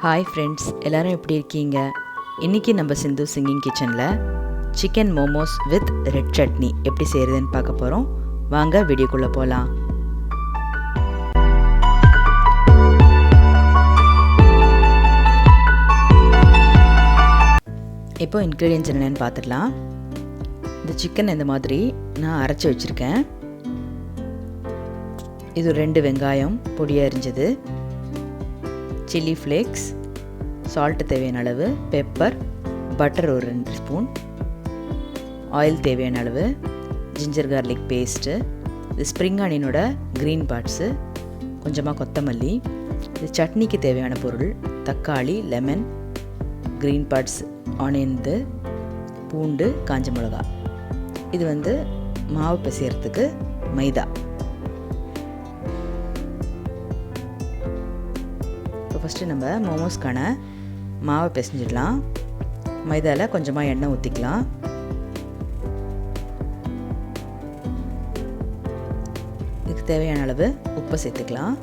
Hi friends, எல்லோரும் எப்படி இருக்கீங்க? இன்றைக்கி நம்ம சிந்து சிங்கிங் கிச்சனில் chicken momos with red chutney எப்படி செய்கிறதுன்னு பார்க்க போகிறோம். வாங்க வீடியோக்குள்ளே போகலாம். இப்போ இன்க்ரீடியன்ஸ் என்னென்னு பார்த்துடலாம். இந்த சிக்கன் இந்த மாதிரி நான் அரைச்சி வச்சுருக்கேன். இது 2 வெங்காயம் பொடியாக அரிஞ்சது, சில்லி ஃப்ளேக்ஸ், சால்ட்டு தேவையான அளவு, பெப்பர், பட்டர் ஒரு 2 ஸ்பூன், ஆயில் தேவையான அளவு, ஜிஞ்சர் கார்லிக் பேஸ்ட்டு, இது ஸ்ப்ரிங் ஆனியனோட க்ரீன் பார்ட்ஸு, கொஞ்சமாக கொத்தமல்லி, இது சட்னிக்கு தேவையான பொருள் தக்காளி, லெமன், க்ரீன் பார்ட்ஸ் ஆனியன், பூண்டு, காஞ்ச மிளகா. இது மாவு பிசையறதுக்கு மைதா. ஃபஸ்ட்டு நம்ம மோமோஸ்க்கான மாவை பிசைஞ்சிடலாம். மைதாவில் கொஞ்சமாக எண்ணெய் ஊற்றிக்கலாம். இதுக்கு தேவையான அளவு உப்பை சேர்த்துக்கலாம்.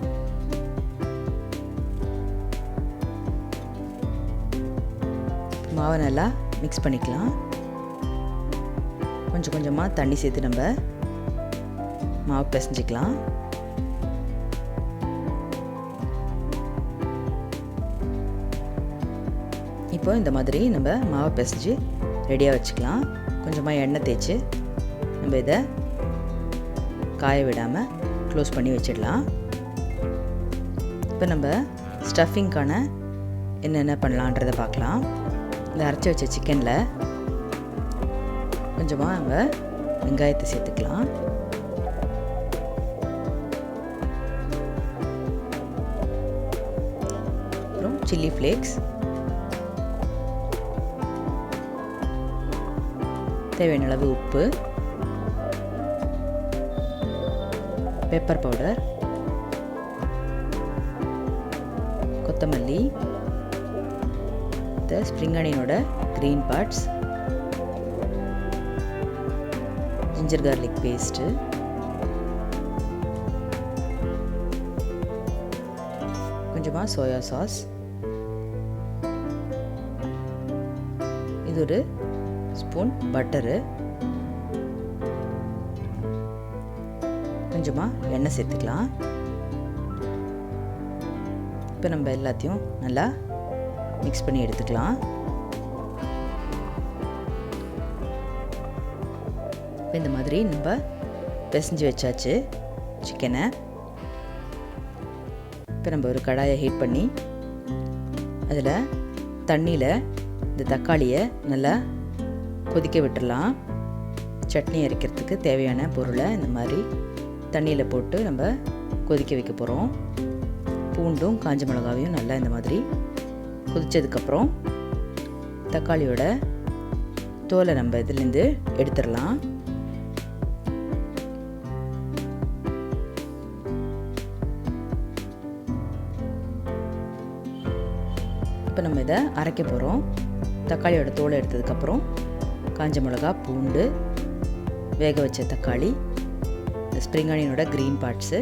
மாவை நல்லா மிக்ஸ் பண்ணிக்கலாம். கொஞ்சம் கொஞ்சமாக தண்ணி சேர்த்து நம்ம மாவு பிசைஞ்சிக்கலாம். இப்போ இந்த மாதிரி நம்ம மாவை பிசைஞ்சு ரெடியாக வச்சுக்கலாம். கொஞ்சமாக எண்ணெய் தேய்ச்சி நம்ம இதை காய விடாமல் க்ளோஸ் பண்ணி வச்சிடலாம். இப்போ நம்ம ஸ்டஃபிங்க்கான என்னென்ன பண்ணலான்றதை பார்க்கலாம். இந்த அரைச்சி வச்ச சிக்கனில் கொஞ்சமாக நம்ம வெங்காயத்தை சேர்த்துக்கலாம். அப்புறம் சில்லி ஃப்ளேக்ஸ், தேவையான அளவு உப்பு, பெப்பர் பவுடர், கொத்தமல்லி, ஸ்ப்ரிங் ஆனியனோட green parts, ginger garlic paste, கொஞ்சமாக சோயா சாஸ், இது ஒரு ஸ்பூன் பட்டரு, கொஞ்சமாக எண்ணெய் சேர்த்துக்கலாம். இப்போ நம்ம எல்லாத்தையும் நல்லா மிக்ஸ் பண்ணி எடுத்துக்கலாம். இந்த மாதிரி நம்ம பிசைஞ்சு வச்சாச்சு சிக்கனை. இப்போ நம்ம ஒரு கடாயை ஹீட் பண்ணி அதில் தண்ணியில் இந்த தக்காளியை நல்லா கொதிக்க விட்டுடலாம். சட்னி அரைக்கிறதுக்கு தேவையான பொருளை இந்த மாதிரி தண்ணியில் போட்டு நம்ம கொதிக்க வைக்க போகிறோம். பூண்டும் காஞ்ச மிளகாவையும் நல்லா இந்த மாதிரி கொதித்ததுக்கப்புறம் தக்காளியோட தோலை நம்ம இதுலேருந்து எடுத்துடலாம். இப்போ நம்ம இதை அரைக்க போகிறோம். தக்காளியோட தோலை எடுத்ததுக்கப்புறம் காஞ்ச மிளகா, பூண்டு, வேக வச்ச தக்காளி, இந்த ஸ்ப்ரிங் ஆனியனோட க்ரீன் பார்ட்ஸு,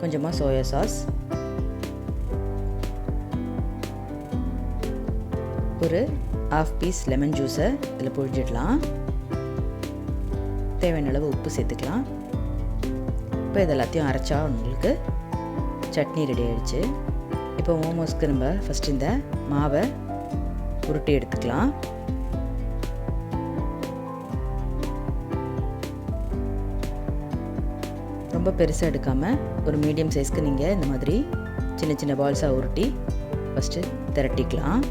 கொஞ்சமாக சோயா சாஸ், ஒரு 1/2 பீஸ் லெமன் ஜூஸை இதில் புழிஞ்சிடலாம். தேவையான அளவு உப்பு சேர்த்துக்கலாம். இப்போ இது எல்லாத்தையும் அரைச்சா உங்களுக்கு சட்னி ரெடி ஆகிடுச்சு. இப்போ மோமோஸ்க்கு நம்ம ஃபஸ்ட்டு இந்த மாவை உருட்டி எடுத்துக்கலாம். ரொம்ப பெருசாக எடுக்காமல் ஒரு மீடியம் சைஸ்க்கு நீங்கள் இந்த மாதிரி சின்ன சின்ன பால்ஸாக உருட்டி ஃபஸ்ட்டு திரட்டிக்கலாம்.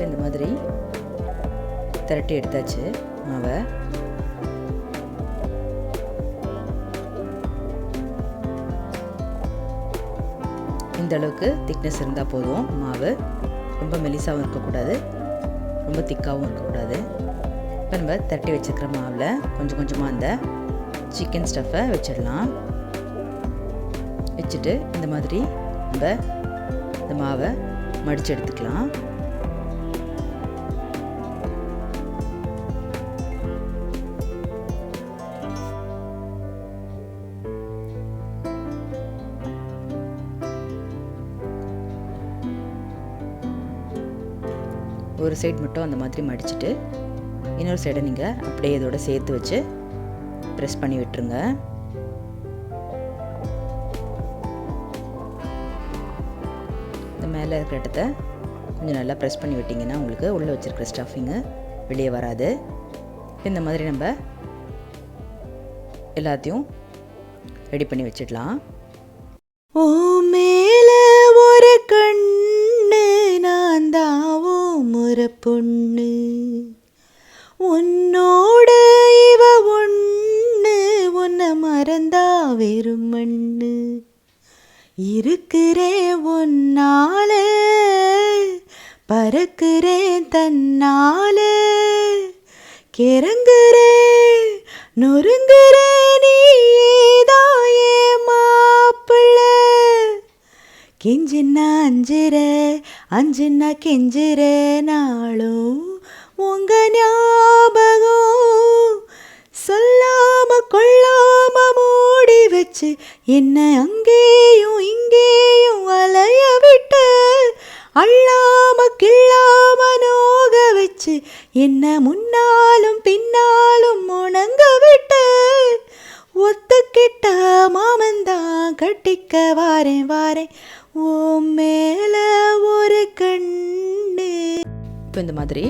இந்த மாதிரி திரட்டி எடுத்தாச்சு மாவை. இந்த அளவுக்கு திக்னஸ் இருந்தால் போதும். மாவு ரொம்ப மெலிசாகவும் இருக்கக்கூடாது, ரொம்ப திக்காகவும் இருக்கக்கூடாது. இப்போ நம்ம திரட்டி வச்சுருக்கிற மாவில் கொஞ்சம் கொஞ்சமாக அந்த சிக்கன் ஸ்டஃப்பை வச்சிடலாம். வச்சுட்டு இந்த மாதிரி நம்ம இந்த மாவை மடித்து எடுத்துக்கலாம். ஒரு சைடு மட்டும் அந்த மாதிரி மடிச்சுட்டு இன்னொரு சைடை நீங்கள் அப்படியே இதோட சேர்த்து வச்சு ப்ரெஸ் பண்ணி விட்டுருங்க. இந்த மேலே இருக்கிற இடத்த கொஞ்சம் நல்லா ப்ரெஸ் பண்ணி விட்டிங்கன்னா உங்களுக்கு உள்ளே வச்சுருக்கிற ஸ்டஃபிங்கு வெளியே வராது. இந்த மாதிரி நம்ம எல்லாத்தையும் ரெடி பண்ணி வச்சிடலாம். ஓ மேல ஒரு கண்ணு நான் தாவோ முறை பொண்ணு, உன்னோட இவ ஒண்ணு, உன்னை மறந்தா வெறும் மண்ணு. இருக்கிறேன் உன்னால, பறக்கிறேன் தன்னால, கிறங்குறேன் நொறுங்குறேன் நீதாயே மாப்பிள்ள. கெஞ்சின்னா அஞ்சுற அஞ்சுன்னா கெஞ்சுற நாளும் உங்க ஞாபகம் சொல்லாம கொள்ளாம மூடி வச்சு என்ன அங்கேயும் இங்கேயும் அலைய விட்டு அள்ளாம கிள்ளாம நோக வச்சு என்ன முன்னாலும் பின்னாலும் உணங்க விட்டு ஒத்துக்கிட்ட மாமந்தான் கட்டிக்க வாரேன் வாரேன் ஓ மேல ஒரு கண்ணு. இப்போ இந்த மாதிரி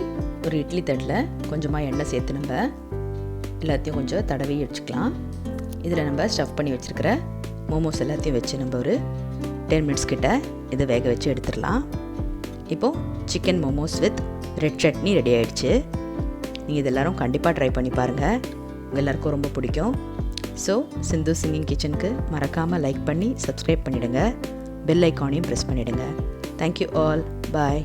ஒரு இட்லி தட்டில் கொஞ்சமாக எண்ணெய் சேர்த்து நம்ம எல்லாத்தையும் கொஞ்சம் தடவி வச்சுக்கலாம். இதில் நம்ம ஸ்டஃப் பண்ணி வச்சுருக்கிற மோமோஸ் எல்லாத்தையும் வச்சு நம்ம ஒரு 10 மினிட்ஸ் கிட்ட இதை வேக வச்சு எடுத்துடலாம். இப்போது chicken momos with red chutney ready ஆகிடுச்சு. நீங்கள் இது எல்லோரும் கண்டிப்பாக ட்ரை பண்ணி பாருங்கள், உங்கள் எல்லாருக்கும் ரொம்ப பிடிக்கும். ஸோ சிந்து சிங்கிங் கிச்சனுக்கு மறக்காமல் லைக் பண்ணி சப்ஸ்கிரைப் பண்ணிவிடுங்க, பெல் ஐக்கானையும் ப்ரெஸ் பண்ணிவிடுங்க. தேங்க்யூ ஆல், பாய்.